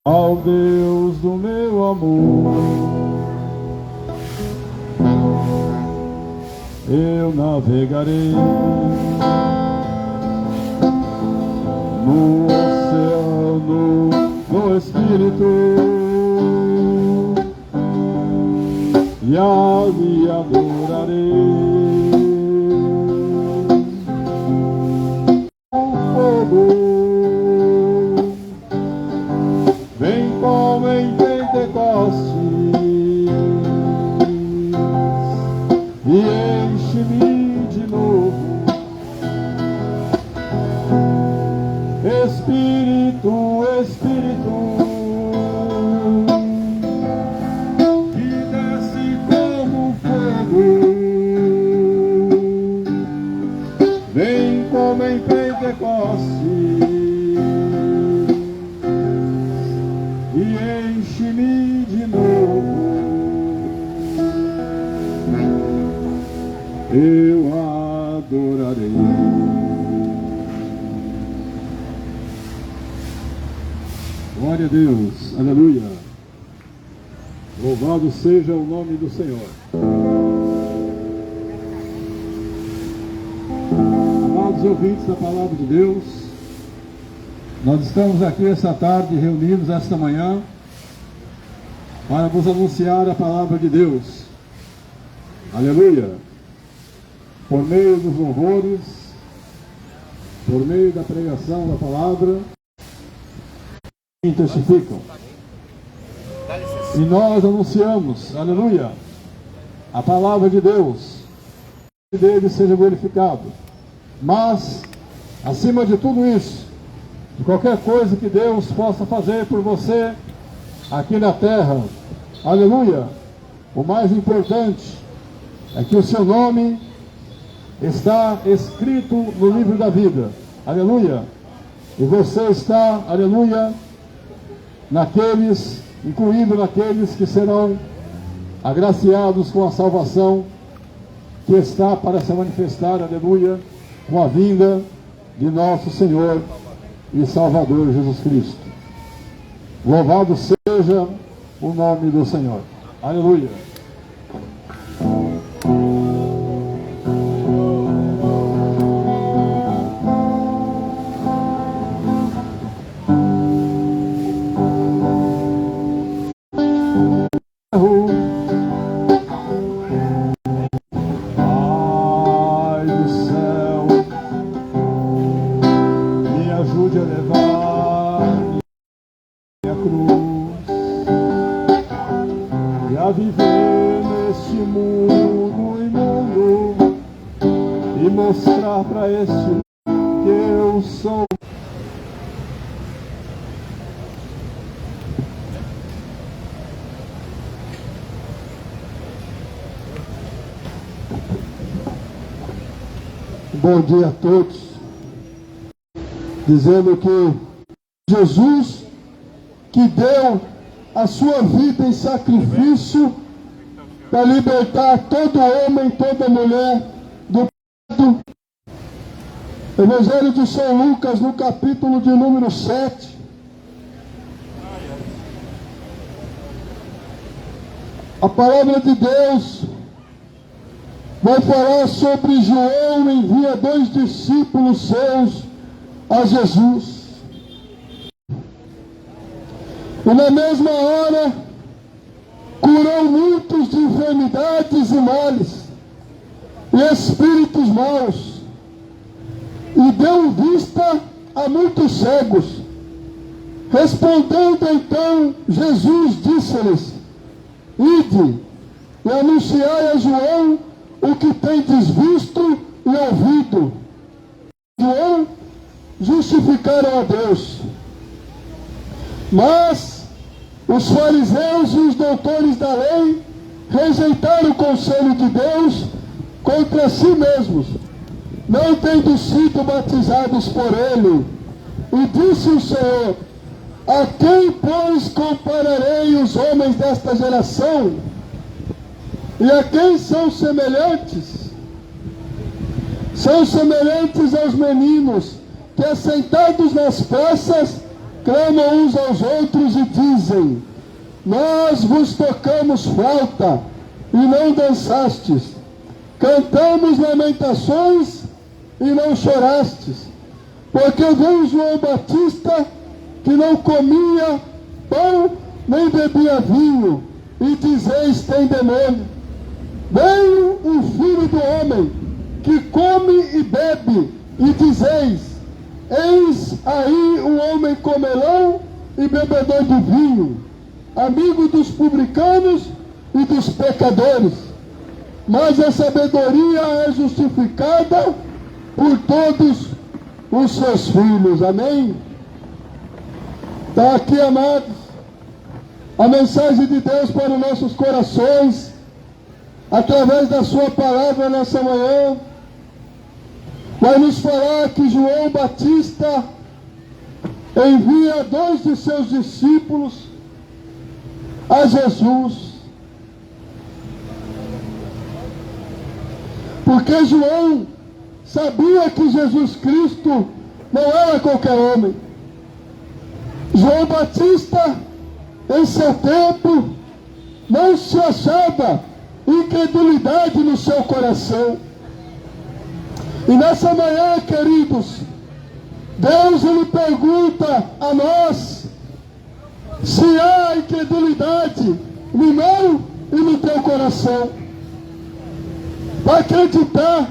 Ao Deus do meu amor, eu navegarei no oceano do Espírito e ali adorarei o fogo. Vem como em Pentecostes e enche-me de novo, Espírito, Espírito, que desce como fogo. Vem como em Pentecostes e enche-me de novo, eu adorarei. Glória a Deus, aleluia. Louvado seja o nome do Senhor. Amados ouvintes da palavra de Deus, nós estamos aqui esta tarde, reunidos esta manhã, para vos anunciar a palavra de Deus. Aleluia! Por meio dos louvores, por meio da pregação da palavra, intensificam. E nós anunciamos, aleluia, a palavra de Deus, que dele seja glorificado. Mas, acima de tudo isso, de qualquer coisa que Deus possa fazer por você aqui na terra, aleluia, o mais importante é que o seu nome está escrito no livro da vida, aleluia, e você está, aleluia, naqueles, incluindo naqueles que serão agraciados com a salvação que está para se manifestar, aleluia, com a vinda de nosso Senhor e Salvador Jesus Cristo. Louvado seja o nome do Senhor. Aleluia. Pai do céu, me ajude a levar minha cruz e a viver neste mundo imundo e mostrar para este mundo que eu sou. Bom dia a todos, dizendo que Jesus, que deu a sua vida em sacrifício para libertar todo homem, toda mulher do pecado. Evangelho de São Lucas, no capítulo de número 7. A palavra de Deus vai falar sobre João envia 2 discípulos seus a Jesus. E na mesma hora curou muitos de enfermidades e males e espíritos maus, e deu vista a muitos cegos. Respondendo então Jesus disse-lhes: ide e anunciai a João o que tendes visto e ouvido. João justificaram a Deus. Mas os fariseus e os doutores da lei rejeitaram o conselho de Deus contra si mesmos, não tendo sido batizados por ele. E disse o Senhor: a quem, pois, compararei os homens desta geração? E a quem são semelhantes? São semelhantes aos meninos que, assentados nas praças, clamam uns aos outros e dizem: nós vos tocamos flauta e não dançastes, cantamos lamentações e não chorastes, porque veio João Batista que não comia pão nem bebia vinho, e dizeis: tem demônio. Veio o Filho do Homem que come e bebe, e dizeis: eis aí o homem comelão e bebedor de vinho, amigo dos publicanos e dos pecadores. Mas a sabedoria é justificada por todos os seus filhos. Amém? Está aqui, amados, a mensagem de Deus para os nossos corações, através da sua palavra nessa manhã. Vai nos falar que João Batista envia 2 de seus discípulos a Jesus. Porque João sabia que Jesus Cristo não era qualquer homem. João Batista, em seu tempo, não se achava incredulidade no seu coração. E nessa manhã, queridos, Deus ele pergunta a nós se há incredulidade no meu e no teu coração, para acreditar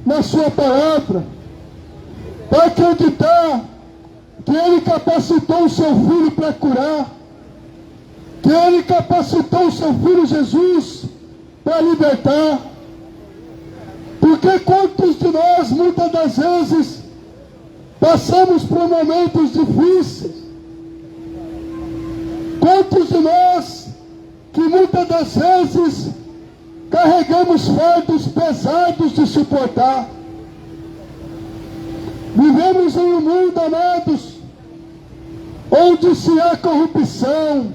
na sua palavra, para acreditar que Ele capacitou o seu Filho para curar, que Ele capacitou o seu Filho Jesus para libertar. Porque quantos de nós, muitas das vezes, passamos por momentos difíceis? Quantos de nós, que muitas das vezes, carregamos fardos pesados de suportar? Vivemos em um mundo, amados, onde se há corrupção.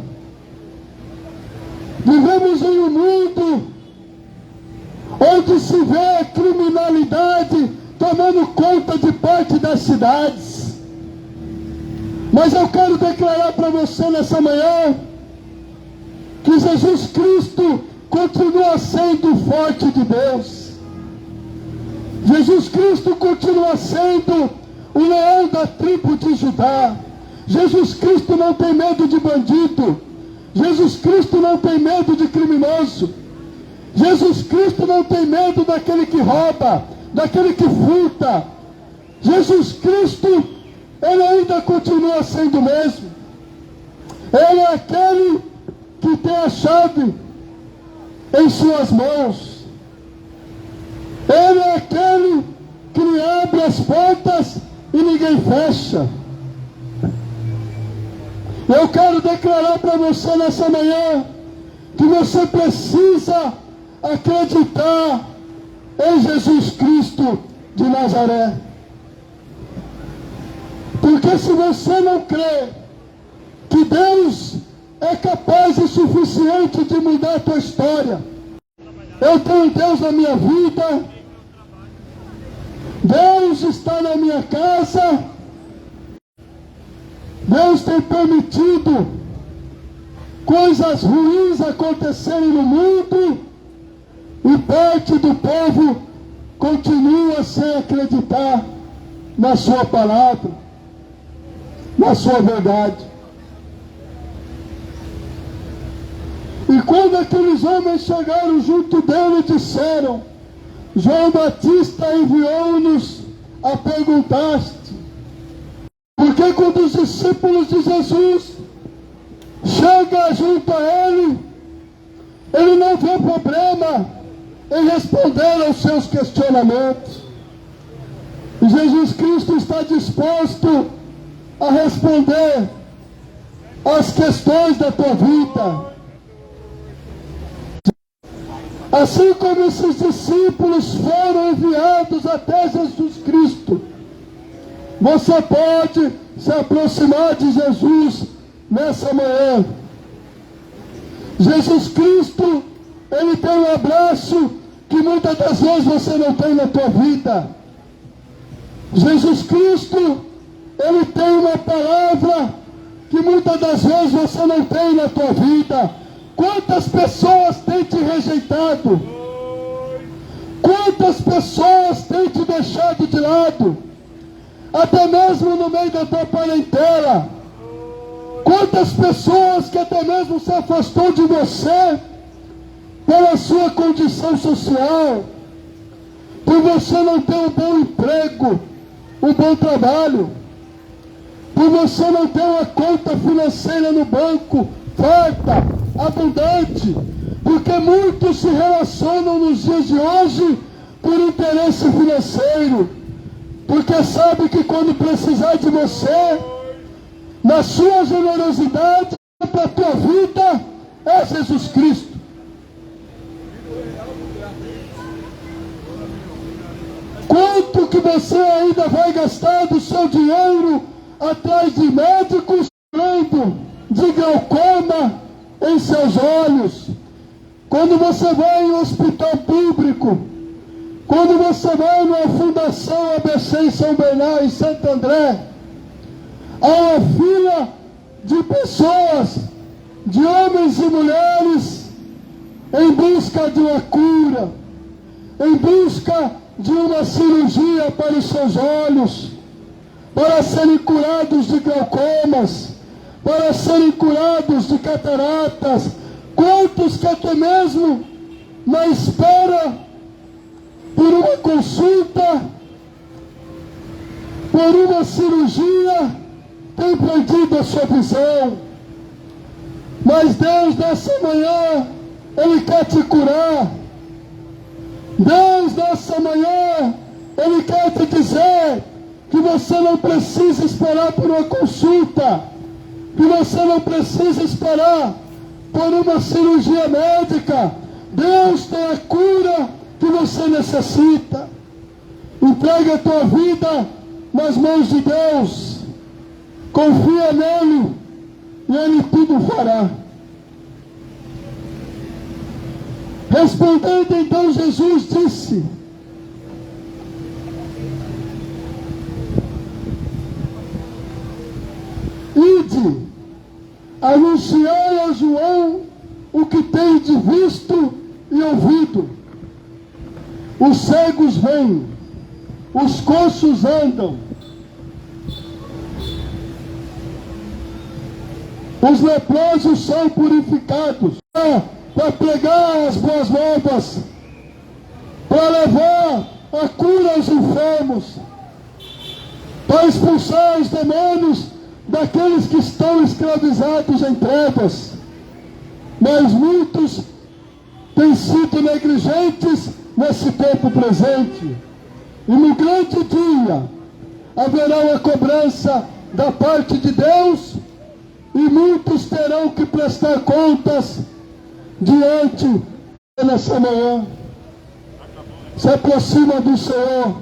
Vivemos em um mundo onde se vê criminalidade tomando conta de parte das cidades. Mas eu quero declarar para você nessa manhã que Jesus Cristo continua sendo o forte de Deus. Jesus Cristo continua sendo o leão da tribo de Judá. Jesus Cristo não tem medo de bandido. Jesus Cristo não tem medo de criminoso. Jesus Cristo não tem medo daquele que rouba, daquele que furta. Jesus Cristo, Ele ainda continua sendo o mesmo. Ele é aquele que tem a chave em suas mãos. Ele é aquele que lhe abre as portas e ninguém fecha. Eu quero declarar para você nessa manhã que você precisa acreditar em Jesus Cristo de Nazaré. Porque se você não crê que Deus é capaz e suficiente de mudar a tua história, eu tenho Deus na minha vida, Deus está na minha casa, Deus tem permitido coisas ruins acontecerem no mundo, e parte do povo continua sem acreditar na sua palavra, na sua verdade. E quando aqueles homens chegaram junto dele, disseram: João Batista enviou-nos a perguntar-te. Porque quando os discípulos de Jesus chegam junto a ele, ele não vê problema em responder aos seus questionamentos. E Jesus Cristo está disposto a responder às questões da tua vida. Assim como esses discípulos foram enviados até Jesus Cristo, você pode se aproximar de Jesus nessa manhã. Jesus Cristo, Ele tem um abraço que muitas das vezes você não tem na tua vida. Jesus Cristo, Ele tem uma palavra que muitas das vezes você não tem na tua vida. Quantas pessoas têm te rejeitado? Quantas pessoas têm te deixado de lado? Até mesmo no meio da tua parentela. Quantas pessoas que até mesmo se afastou de você pela sua condição social, por você não ter um bom emprego, um bom trabalho, por você não ter uma conta financeira no banco farta, abundante, porque muitos se relacionam nos dias de hoje por interesse financeiro, porque sabe que quando precisar de você, na sua generosidade para a tua vida, é Jesus Cristo. Quanto que você ainda vai gastar do seu dinheiro atrás de médicos de glaucoma em seus olhos? Quando você vai em um hospital público, quando você vai numa fundação ABC em São Bernardo, em Santo André, há uma fila de pessoas, de homens e mulheres, em busca de uma cura, em busca de uma cirurgia para os seus olhos, para serem curados de glaucomas, para serem curados de cataratas. Quantos que até mesmo na espera por uma consulta, por uma cirurgia, tem perdido a sua visão. Mas Deus nessa manhã, Ele quer te curar. Deus nessa manhã, Ele quer te dizer que você não precisa esperar por uma consulta, que você não precisa esperar por uma cirurgia médica. Deus tem a cura que você necessita. Entregue a tua vida nas mãos de Deus. Confia nele e Ele tudo fará. Respondendo então, Jesus disse: ide, anunciai a João o que tendes visto e ouvido. Os cegos vêm, os coxos andam, os leprosos são purificados, para pregar as boas novas, para levar a cura aos enfermos, para expulsar os demônios daqueles que estão escravizados em trevas. Mas muitos têm sido negligentes nesse tempo presente. E no grande dia haverá uma cobrança da parte de Deus, e muitos terão que prestar contas diante nessa manhã. Se aproxima do Senhor,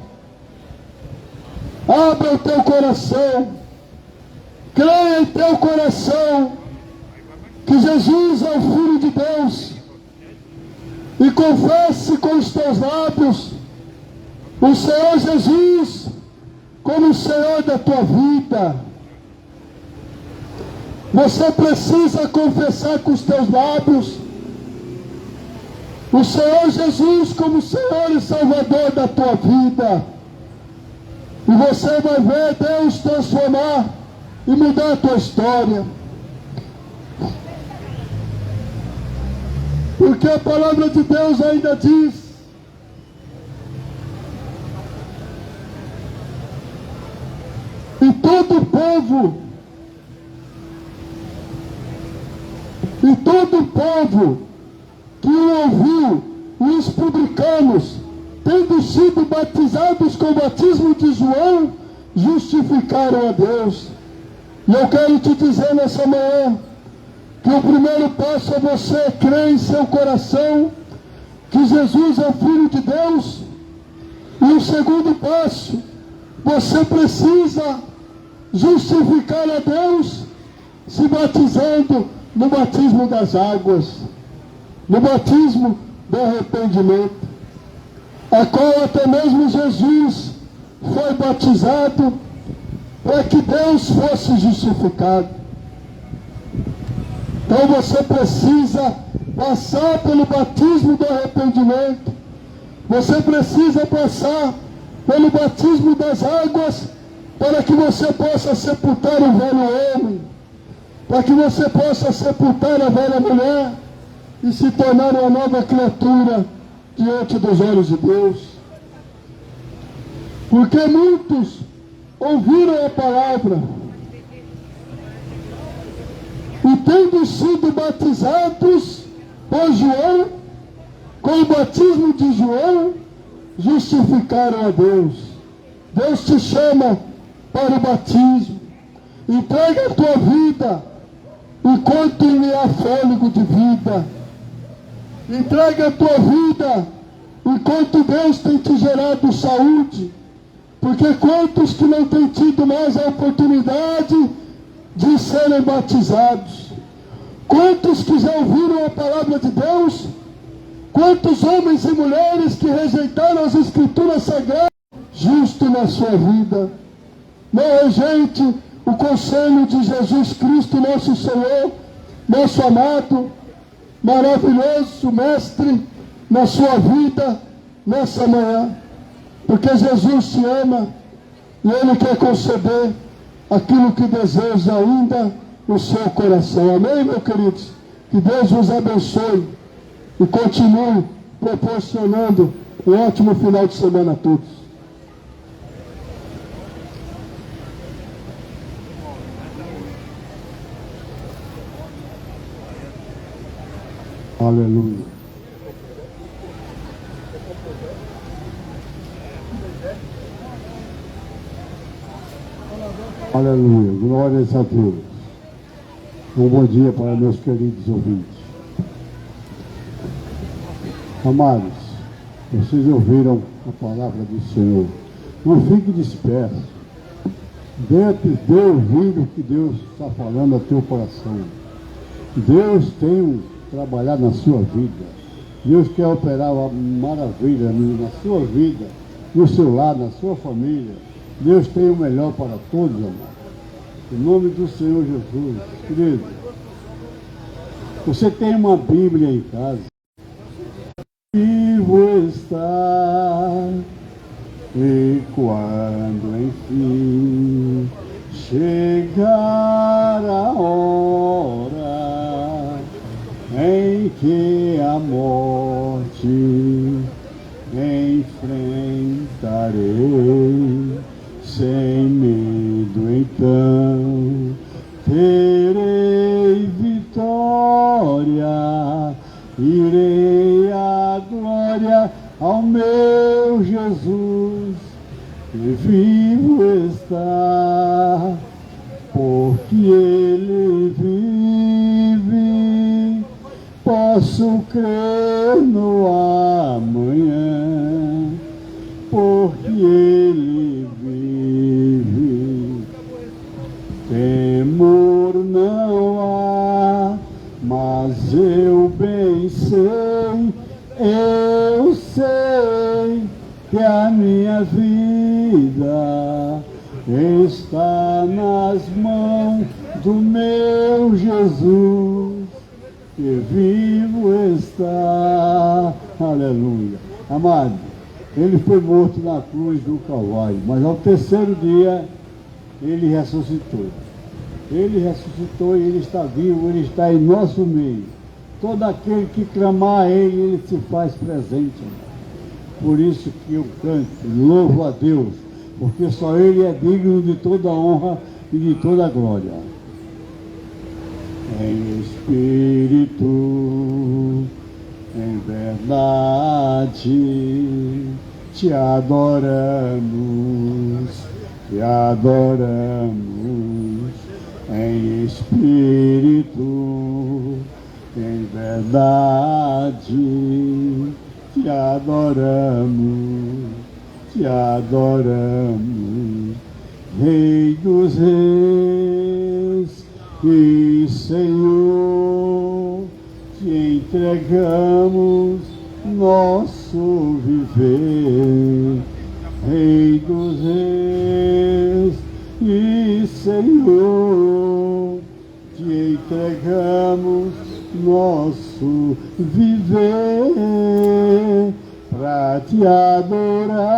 abra o teu coração, creia em teu coração que Jesus é o Filho de Deus, e confesse com os teus lábios o Senhor Jesus como o Senhor da tua vida. Você precisa confessar com os teus lábios o Senhor Jesus como Senhor e Salvador da tua vida. E você vai ver Deus transformar e mudar a tua história. Porque a palavra de Deus ainda diz: e todo o povo que o ouviu, e os publicanos, tendo sido batizados com o batismo de João, justificaram a Deus. E eu quero te dizer nessa manhã que o primeiro passo é você crer em seu coração que Jesus é o Filho de Deus. E o segundo passo, você precisa justificar a Deus se batizando no batismo das águas, no batismo do arrependimento, a qual até mesmo Jesus foi batizado para que Deus fosse justificado. Então você precisa passar pelo batismo do arrependimento. Você precisa passar pelo batismo das águas para que você possa sepultar o velho homem, para que você possa sepultar a velha mulher e se tornar uma nova criatura diante dos olhos de Deus. Porque muitos ouviram a palavra e, tendo sido batizados por João, com o batismo de João, justificaram a Deus. Deus te chama para o batismo. Entrega a tua vida enquanto lhe há fôlego de vida. Entrega a tua vida enquanto Deus tem te gerado saúde. Porque quantos que não têm tido mais a oportunidade de serem batizados? Quantos que já ouviram a palavra de Deus? Quantos homens e mulheres que rejeitaram as Escrituras Sagradas justo na sua vida? Não rejeite o conselho de Jesus Cristo, nosso Senhor, nosso amado, maravilhoso Mestre, na sua vida, nessa manhã. Porque Jesus te ama e Ele quer conceder aquilo que deseja ainda no seu coração. Amém, meus queridos? Que Deus vos abençoe e continue proporcionando um ótimo final de semana a todos. Aleluia. Aleluia. Glórias a Deus. Um bom dia para meus queridos ouvintes. Amados, vocês ouviram a palavra do Senhor. Não fique disperso. Dê ouvido o que Deus está falando ao teu coração. Deus tem trabalhado na sua vida. Deus quer operar uma maravilha na sua vida, no seu lar, na sua família. Deus tem o melhor para todos, amados. Em nome do Senhor Jesus. Querido, você tem uma Bíblia em casa. Vivo está, e quando enfim chegar a hora em que a morte enfrentarei, sem medo então terei vitória, irei à glória ao meu Jesus, que vivo está, porque Ele vive, posso crer no amanhã, porque Ele vive. Temor não há, mas eu bem sei, eu sei que a minha vida está nas mãos do meu Jesus, que vivo está. Aleluia. Amado, Ele foi morto na cruz do Calvário, mas ao terceiro dia Ele ressuscitou. Ele ressuscitou e Ele está vivo, Ele está em nosso meio. Todo aquele que clamar a Ele, Ele se faz presente. Por isso que eu canto, louvo a Deus, porque só Ele é digno de toda honra e de toda glória. Em espírito, em verdade, te adoramos, te adoramos. Em espírito, em verdade, te adoramos, te adoramos. Rei dos reis e Senhor, te entregamos nosso viver. Rei dos reis e Senhor, te entregamos nosso viver para te adorar,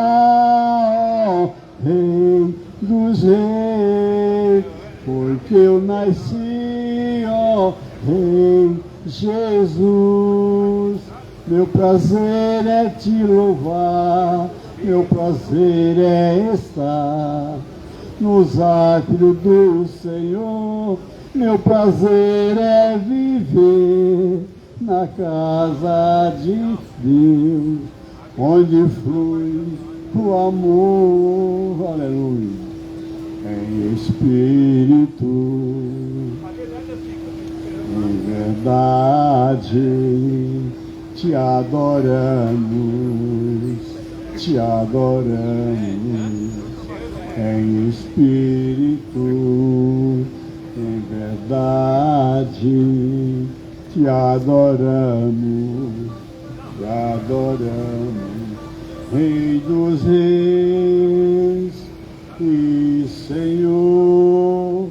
Rei dos Reis, porque eu nasci, ó Rei Jesus. Meu prazer é te louvar, meu prazer é estar nos átrios do Senhor. Meu prazer é viver na casa de Deus, onde flui o amor, aleluia, em espírito, em verdade, te adoramos, em espírito, em verdade, te adoramos, Rei dos Reis e Senhor,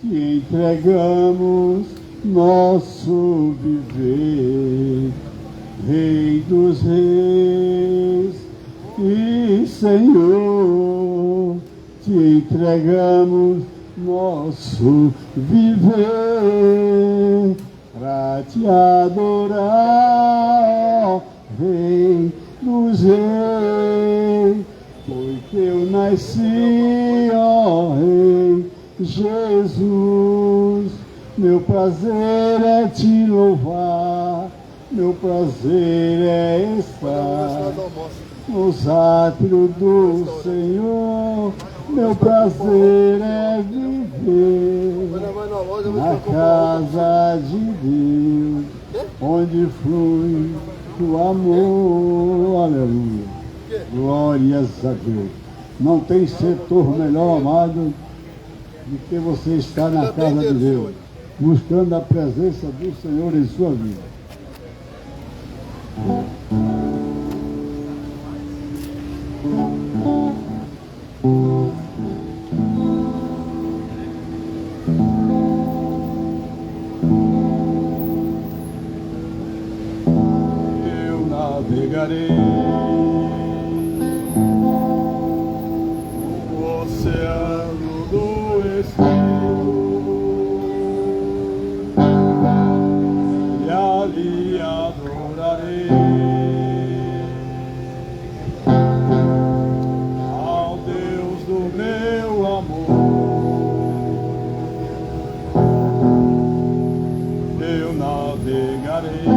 te entregamos nosso viver, Rei dos Reis e Senhor, te entregamos nosso viver para te adorar, Rei dos Reis, porque eu nasci, ó Rei Jesus. Meu prazer é te louvar, meu prazer é estar nos átrios do Senhor. Meu prazer é viver na casa de Deus, onde flui o amor, aleluia, glórias a Deus. Não tem setor melhor, amado, do que você estar na casa de Deus, buscando a presença do Senhor em sua vida. Eu navegarei no oceano do Espírito e ali adorarei ao Deus do meu amor. Eu navegarei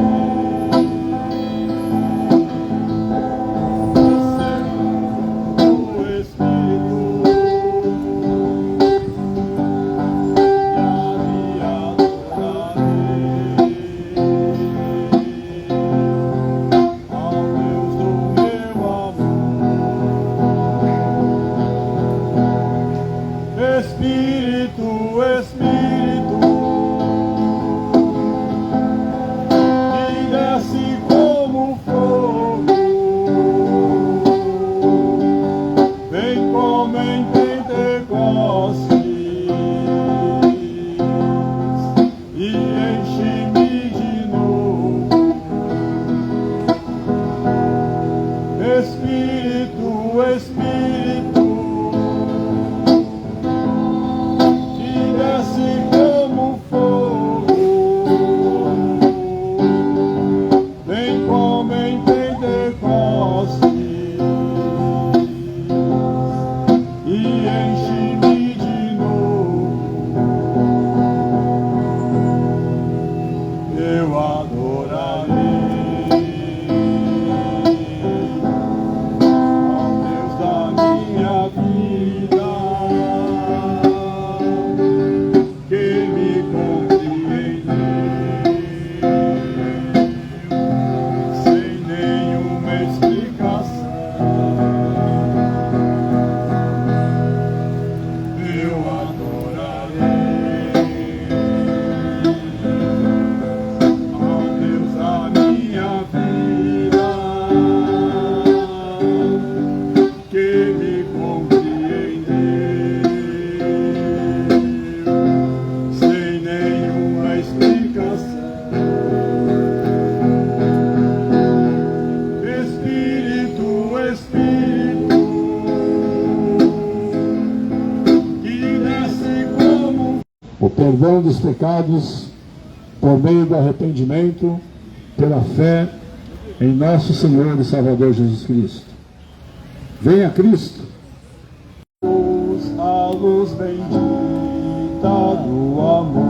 Espírito, que desce o perdão dos pecados por meio do arrependimento, pela fé em nosso Senhor e Salvador Jesus Cristo. Venha Cristo, a luz bendita do amor.